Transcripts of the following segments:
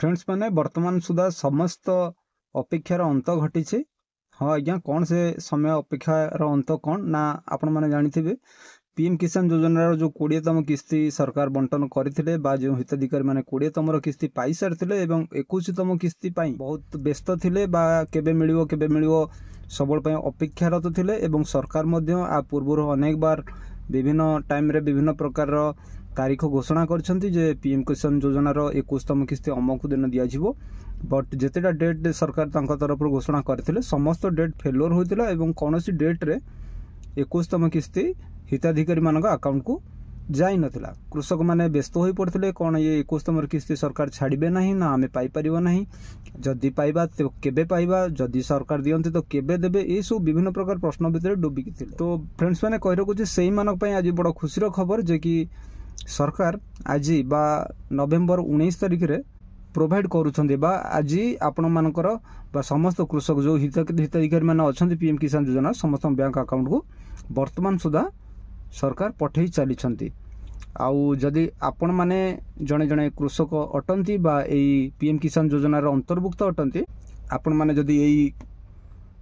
Friends मैंने वर्तमान सुधा समस्त अपेक्षार अंत घटी। हाँ आज्ञा कौन से समय अपेक्षार अंत कौन ना आपण मैंने जानी पीएम किसान योजनार जो 20तम किस्ती सरकार बंटन करते जो हिताधिकारी मैंने 20तम किस्ती पाई सारी 21तम किस्ती बहुत व्यस्त थे केबे मिलिबो सबुल अपेक्षारत थे एवं सरकार आ पूर्व अनेक बार विभिन्न टाइम रे विभिन्न प्रकार तारीख घोषणा कर पीएम किसान योजनार 21तम किस्ती अमुक दिन दिज्व बट जितेटा डेट सरकार तरफ घोषणा करते समस्त डेट फेलोर होता कौन सी डेट रे 21तम किस्ती हिताधिकारी मान अकाउंट को जाई नथिला। कृषक माने व्यस्त हो पड़ते कौन ये 21तम किस्ती सरकार छाड़े ना ना आम पाइपर ना जदि पाइबा तो केबे पाइबा जदि सरकार दियंती तो केबे देबे ये सब विभिन्न प्रकार प्रश्न भितर डुबिकी थे। तो फ्रेंड्स मैंने कही रखुचे से आज बड़ खुशी खबर जे कि सरकार आज बा नवेम्बर 19 तारिख रे प्रोवाइड करुछंदी बा आज आपण मानकर बा समस्त कृषक जो हिताधिकारी माने अछंती पीएम किसान योजना समस्त बैंक अकाउंट को वर्तमान सुधा सरकार पठेई चली। आउ जदि आपण माने जड़े जड़े कृषक अटंती बा एई पीएम किसान योजनार अंतर्भुक्त अटंती आपण माने जदि एई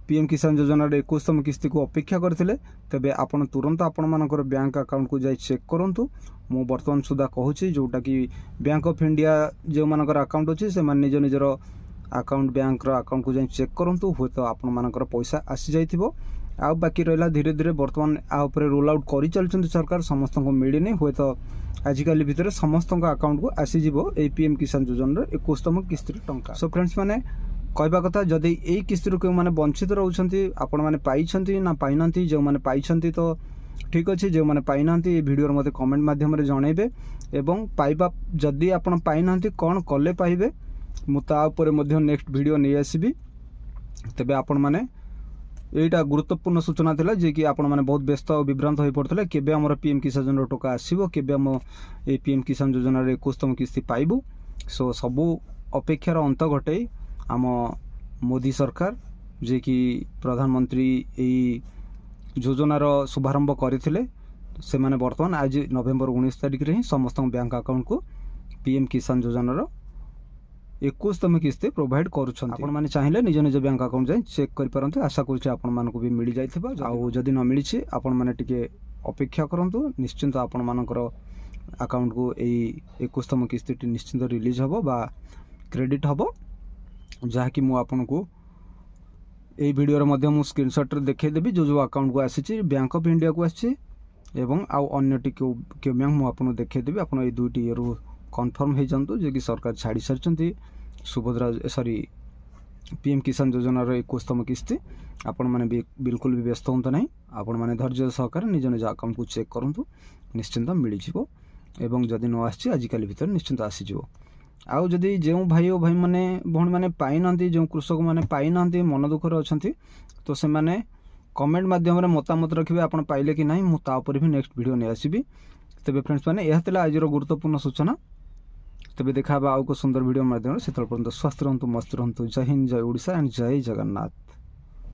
पीएम किसान योजनार 21तम किस्ती को अपेक्षा करथिले तबे आपण तुरंत आपण मानकर बैंक अकाउंट को जाई चेक करंतु। मु वर्तमान सुधा कहूची जोटा कि बैंक ऑफ इंडिया जो मानकर अकाउंट अच्छे से निज निजर अकाउंट बैंक अकाउंट को जाई चेक करंतु हुए तो आपण मानकर पैसा आसी जाइथिबो। आ बाकी रहा धीरे धीरे बर्तमान आ उपरे रोल आउट करि चलछन सरकार समस्त को मिलनी हुए तो आजिकल भितर समस्त अकाउंट को आसीजिवो ए पीएम किसान योजना 21तम किस्ती टंका। सो फ्रेंड्स माने कहवा कथा जदि यही किस्ती क्यों मैंने वंचित रोचंती आपण मैंने पाई ना पाई ना जो मैंने पाई तो ठीक अच्छे जो मैंने पाई ना वीडियो मते कमेंट माध्यम जनइबे एवं पाइबा जदि आपण पाई ना कौन कले पाइबे मुझे नेक्स्ट वीडियो नहीं आसबि। तेबे आपण मैंने यहीटा गुरुत्वपूर्ण सूचना थिला जे कि आपण मैंने बहुत व्यस्त और विभ्रांत हो पड़ते केबे हमर पीएम किसान योजना टका आसीबो केबे हम ए पीएम किसान योजना 21तम किस्ती पाइबु। सो सबू अपेक्षार अंत घटे आम मोदी सरकार जे कि प्रधानमंत्री यही योजनार शुभारंभ करथिले से माने वर्तमान आज नवेम्बर 19 तारिख रे ही समस्त बैंक अकाउंट को पीएम किसान योजनार 21तम किस्ती प्रोवाइड करुछन। आपण माने चाहिले निज निज बैंक अकाउंट जाय चेक करि परंतु आशा करूछि आपण मानको भी मिल जाइथिबा। आ जदि न मिलिछि आपण माने टिके अपेक्षा करंतु निश्चिंत आपण मानकर अकाउंट को एई 21तम किस्ती निश्चिंत रिलीज हबो बा क्रेडिट हबो जहाँकि मु आपन को यही वीडियो मध्य मु स्क्रीनशॉट देखदेवी जो जो अकाउंट को आसी बैंक ऑफ इंडिया को आसी एवं आउ अन्य के बैंक मु आपन देखदेवी आप दुईटी इयर कन्फर्म हो जातु जे कि सरकार छाड़ी सारी सुभद्रा सॉरी पीएम किसान योजनार 21तम किस्ती आपण मैंने बिल्कुल भी व्यस्त हूँ ना आपण मैंने धैर्य सहकार निज निज अकाउंट को चेक करूँ निश्चिंत मिल एवं जदि न आसी आजिकल भितर निश्चिंत आसीजिवो। आउ जदि जो भाई और भाई माने भौणी मैंने पाई ना जो कृषक मैंने पाई ना मन दुखर अच्छा तो से माने कमेंट माध्यम मतामत रखिए आप पाइले कि नहीं मुझे भी नेक्स्ट वीडियो नहीं आसबि। तेबे फ्रेंड्स मैंने यह आज गुरुत्वपूर्ण सूचना। तेबे देखा आउ को सुंदर वीडियो माध्यम से पर्यंत स्वस्थ रहतु मस्त रहतु। जय हिंद जय ओडिशा एंड जय जगन्नाथ।